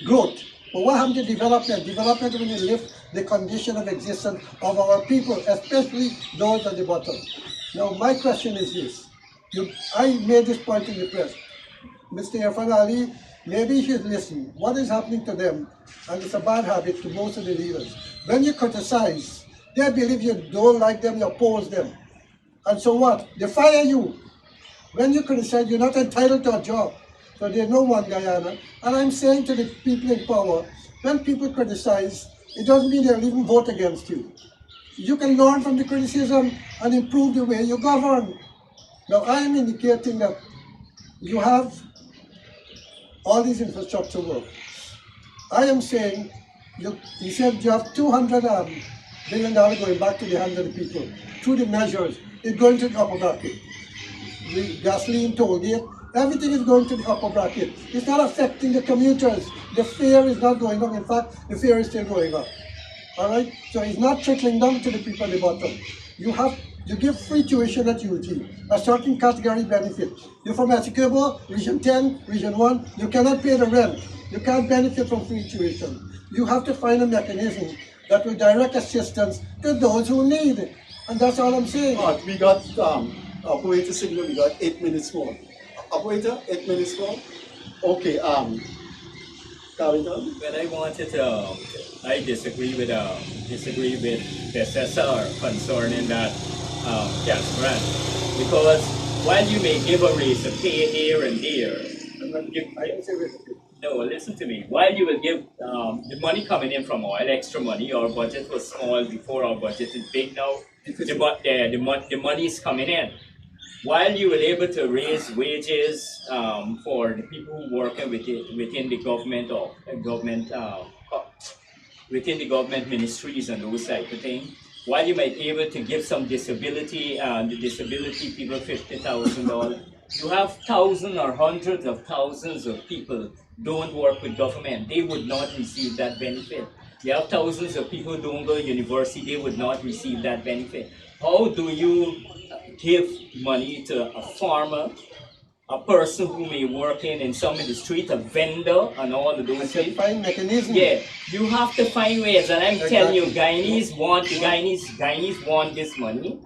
growth. But what happened to development? Development when you lift the condition of existence of our people, especially those at the bottom. Now my question is this. I made this point in the press. Mr. Irfan Ali, maybe you should listen. What is happening to them, and it's a bad habit to most of the leaders. When you criticize, they believe you don't like them, you oppose them. And so what? They fire you. When you criticize, you're not entitled to a job. So there's no one Guyana. And I'm saying to the people in power, when people criticize, it doesn't mean they'll even vote against you. You can learn from the criticism and improve the way you govern. Now I am indicating that you have all these infrastructure work. I am saying, you said you have $200 billion going back to the hands of the people through the measures. It's going to the upper bracket. The gasoline, toll gate, everything is going to the upper bracket. It's not affecting the commuters. The fare is not going up. In fact, the fare is still going up. All right? So it's not trickling down to the people at the bottom. You give free tuition at UG, a certain category benefit. You're from Essequibo, Region 10, Region 1, you cannot pay the rent. You can't benefit from free tuition. You have to find a mechanism that will direct assistance to those who need it. And that's all I'm saying. We got operator signal, we got 8 minutes more. Operator, 8 minutes more? Okay, Carrington? Well, I wanted to, I disagree with bissesar concerning that cash grant, because while you may give a raise to pay here and there, no, listen to me. While you will give the money coming in from oil, extra money, our budget was small before, our budget is big now. The money is coming in. While you were able to raise wages for the people who work within the government or within the government ministries and those type of things, while you might be able to give some disability and the disability people $50,000, you have thousands or hundreds of thousands of people don't work with government. They would not receive that benefit. You have thousands of people who don't go to university, they would not receive that benefit. How do you give money to a farmer, a person who may work in some in the street, a vendor, and all of I those can things? find mechanisms. Yeah, you have to find ways, and I'm telling you, Guyanese want this money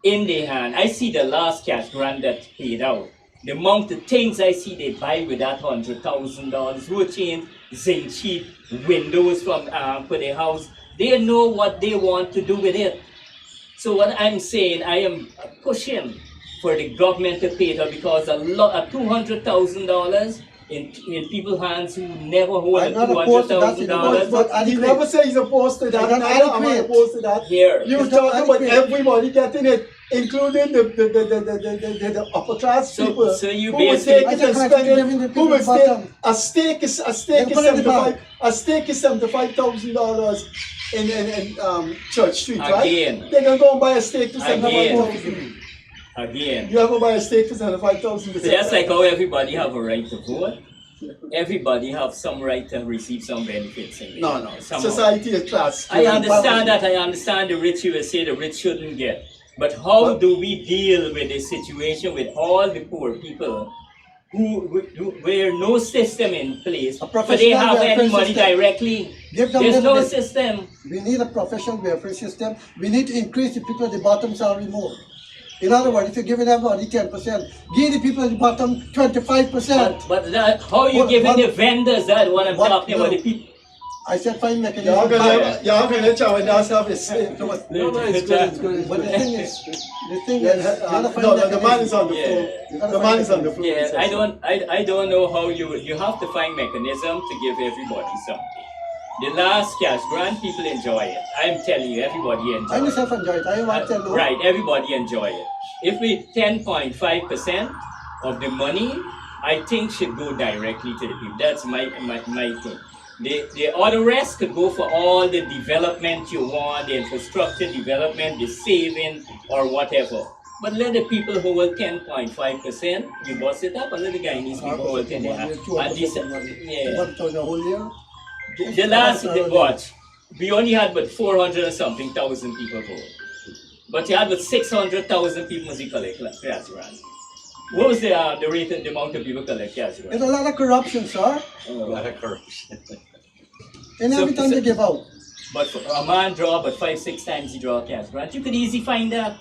in their hand. I see the last cash grant that paid out. The amount of things I see they buy with that $100,000, routine, zinc sheet, windows from for their house. They know what they want to do with it. So what I'm saying, I am pushing for the government to pay it out, because a $200,000 in people's hands who never hold I'm a not opposed to that, $200,000. but He never says he's opposed to that. It's not Neither am I adequate. opposed to that. Here. You're talking about everybody getting it, including the upper class So- people. so you who will basically- take it I and just spend can't it. give the Who people will take bottom. a stake is Then put it in the bank. $75,000 in Church Street, right? Again. They can go and buy a steak to Again. $75,000. Again. You ever buy a steak for $75,000? So that's like how everybody have a right to vote. Everybody have some right to receive some benefits. In No, no. somehow. Society is class. I understand that. I understand the rich, you will say the rich shouldn't get. But how do we deal with the situation with all the poor people where no system in place, A but they have professional any money system. directly? Give them There's no benefit. system. We need a professional welfare system. We need to increase the people at the bottom salary more. In other words, if you're giving everybody 10%, give the people at the bottom 25%. But that, how you What- giving what- the vendors that what I'm what- talking about? no. The people. I said find You're mechanisms. gonna Charrandas have a say. No, it's good, it's good. But the thing is, you gotta find No, the man is mechanisms. on the Yeah. floor. You gotta The find man is on the floor. Yeah, I don't know how you have to find mechanism to give everybody something. The last cash grant, people enjoy it. I'm telling you, everybody enjoy I it. myself enjoy it. I want to know. Right, everybody enjoy it. If we 10.5% of the money, I think should go directly to the people. That's my thing. All the rest could go for all the development you want, the infrastructure development, the saving, or whatever. But let the people who hold 10.5%, you bust it up, and let the Guyanese people hold 10. Yeah. What for the whole year? The last watch, we only had but 400 or something thousand people vote. But you had but 600,000 people must collect cash grant. What was the rate and the amount of people collect cash grant? There's a lot of corruption, sir. A lot of corruption. And every time they give out. But for a man draw, but 5-6 times he draw a cash grant. You could easily find that.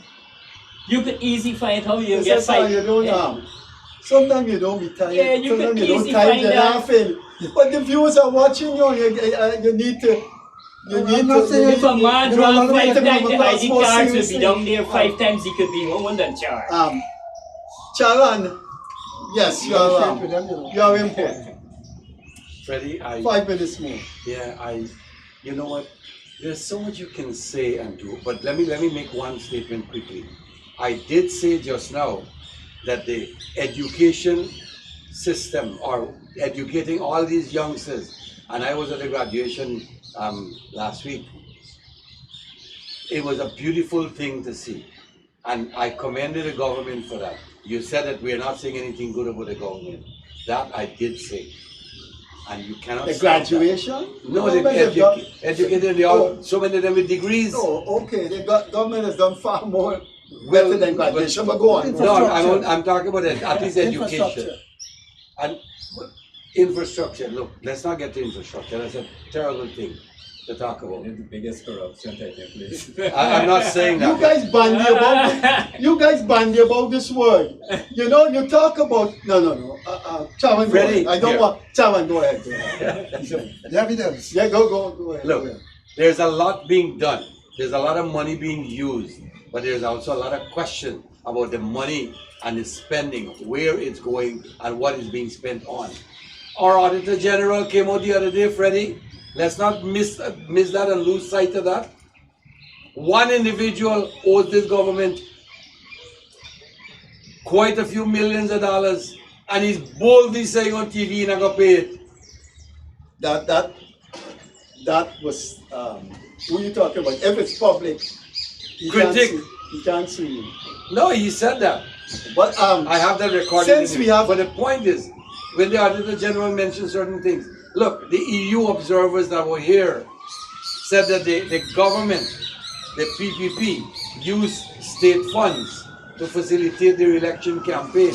You could easily find how you get That's how you don't sometimes you don't be tired. Yeah, you sometimes can you don't easily tired, find you're that. laughing. But the viewers are watching you. You need to. I'm not saying If a man You know, a draw lot of 5 people times, the much ID more cards will be seriously. down there 5 times. He could be home and charged. Charan, yes, you share are it with them, you know. You are important. Freddie, 5 minutes more. you know what? There's so much you can say and do, but let me make one statement quickly. I did say just now that the education system, or educating all these youngsters, and I was at a graduation last week. It was a beautiful thing to see, and I commended the government for that. You said that we are not saying anything good about the government. That I did say, and you cannot. The stop that. graduation? No, they educated, they all, so many of them with degrees. Oh, okay. The government has done far more better than graduation. But go on. No, I'm talking about it, at least education. Infrastructure. And infrastructure, look, let's not get to infrastructure. That's a terrible thing to talk about. The biggest corruption taking place. I'm not saying that. You guys bandy about you guys bandy about this word. You know, you talk about no. Charan, go Freddie, ahead. I don't here. want Charan, go ahead. Go ahead. The evidence. Yeah, go ahead. Look, there's a lot being done. There's a lot of money being used, but there's also a lot of question about the money and the spending, where it's going and what is being spent on. Our Auditor General came out the other day, Freddie. Let's not miss that and lose sight of that. One individual owes this government quite a few millions of dollars, and he's boldly saying on TV, "I'm not gonna pay it." That was who you talking about? If it's public, you Critic. can't sue you. No, he said that. But I have that recorded. Since in we it. have- But the point is, when the Auditor General mentioned certain things, look, the EU observers that were here said that the government, the PPP, used state funds to facilitate their election campaign.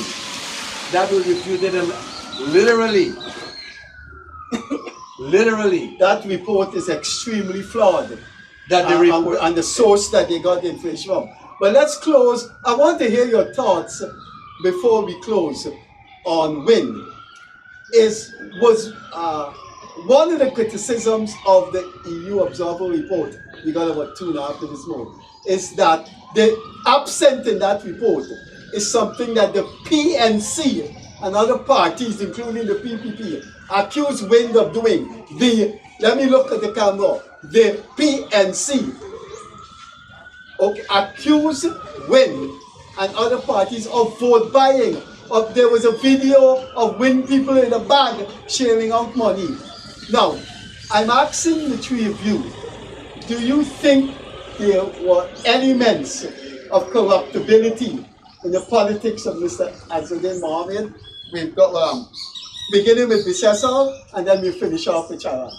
That was refuted and literally, That report is extremely flawed. that the report. And the source that they got the information from. But let's close. I want to hear your thoughts before we close on wind. Was one of the criticisms of the EU Observer report, we got about 2.5 minutes more, is that the absent in that report is something that the PNC and other parties, including the PPP, accuse Wind of doing. Let me look at the camera. The PNC accuse Wind and other parties of vote buying. There was a video of Wind people in a bag sharing out money. Now, I'm asking the three of you, do you think there were elements of corruptibility in the politics of Mr. Azzuddin Mohammed? We've got beginning with bissesar, and then we finish off with Charrandas.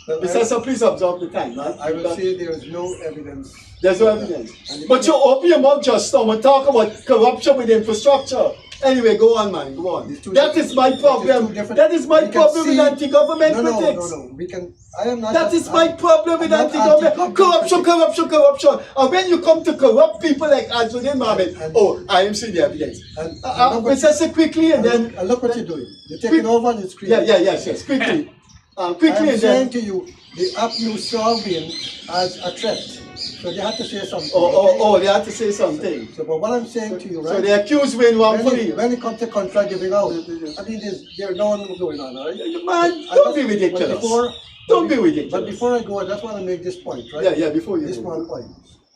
Bissesar, please observe the time. Right? I will say there is no evidence. There's no evidence. But you open your mouth just now and talk about corruption with infrastructure. Anyway, go on, man. Go on. That is my problem. That is my problem with anti-government critics. No. We can. I am not. That is my problem with anti-government. Corruption. And when you come to corrupt people like Azzuddin Mohammed, I am seeing the evidence. Bissesar, quickly, and then. And look what you're doing. You're taking over on the screen. Yes. Quickly. Quickly, I'm saying to you, the app you saw being as a threat. So they had to say something. They had to say something. So, but what I'm saying to you, right? So they accuse Wayne wrongfully. When it comes to contract giving out, I mean, there's no one going on, right? Man, don't be ridiculous. Don't be ridiculous. But before I go, I just want to make this point, right? Yeah, before you this go. one point.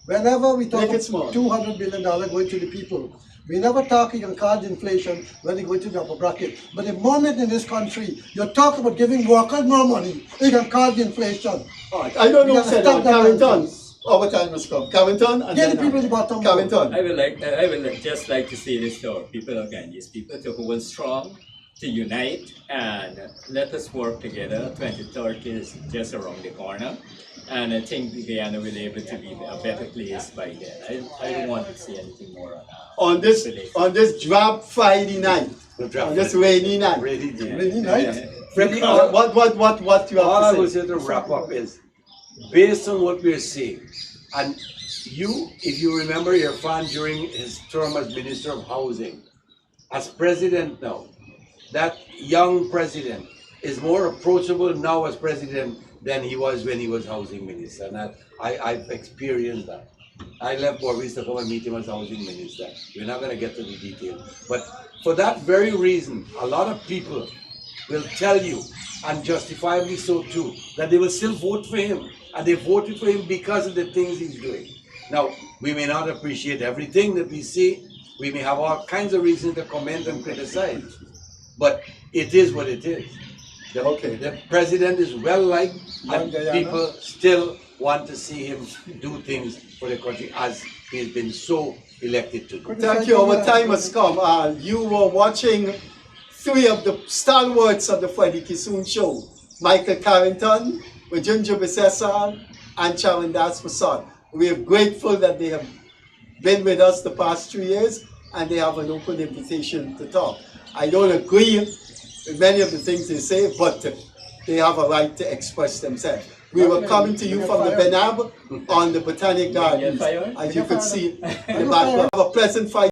Whenever we talk Make it small. about $200 billion going to the people, we never talk on card inflation when they go to the upper bracket. But the moment in this country, you talk about giving workers more money, you can card inflation. All right. I don't know who said that. Carrington. Our time has come. Carrington and Get the people at the bottom. Carrington. I would just like to say this to our people again, these people to hold strong, to unite, and let us work together. 2030 is just around the corner, and I think Guyana will be able to be a better place by then. I don't want to say anything more on that. On this drab Friday night, on this rainy night. Rainy night? Freddie, What you all I have will to say? say to wrap up is, based on what we're seeing, and you, if you remember Irfan during his term as Minister of Housing, as President now, that young president is more approachable now as president than he was when he was Housing Minister, and I've experienced that. I left Boris to come and meet him as Housing Minister. We're not going to get to the detail, but for that very reason, a lot of people will tell you, and justifiably so too, that they will still vote for him. And they voted for him because of the things he's doing. Now, we may not appreciate everything that we see. We may have all kinds of reasons to comment and criticize. But it is what it is. The president is well liked, and people still want to see him do things for the country as he's been so elected to do. Thank you. Our time has come. You were watching three of the stalwarts of the Freddie Kissoon show. Michael Carrington, Rajendra Bissesar, and Charrandas persaud. We are grateful that they have been with us the past 3 years, and they have an open invitation to talk. I don't agree with many of the things they say, but they have a right to express themselves. We were coming to you from the Benab on the Botanic Gardens, as you could see in the background. Have a pleasant fight.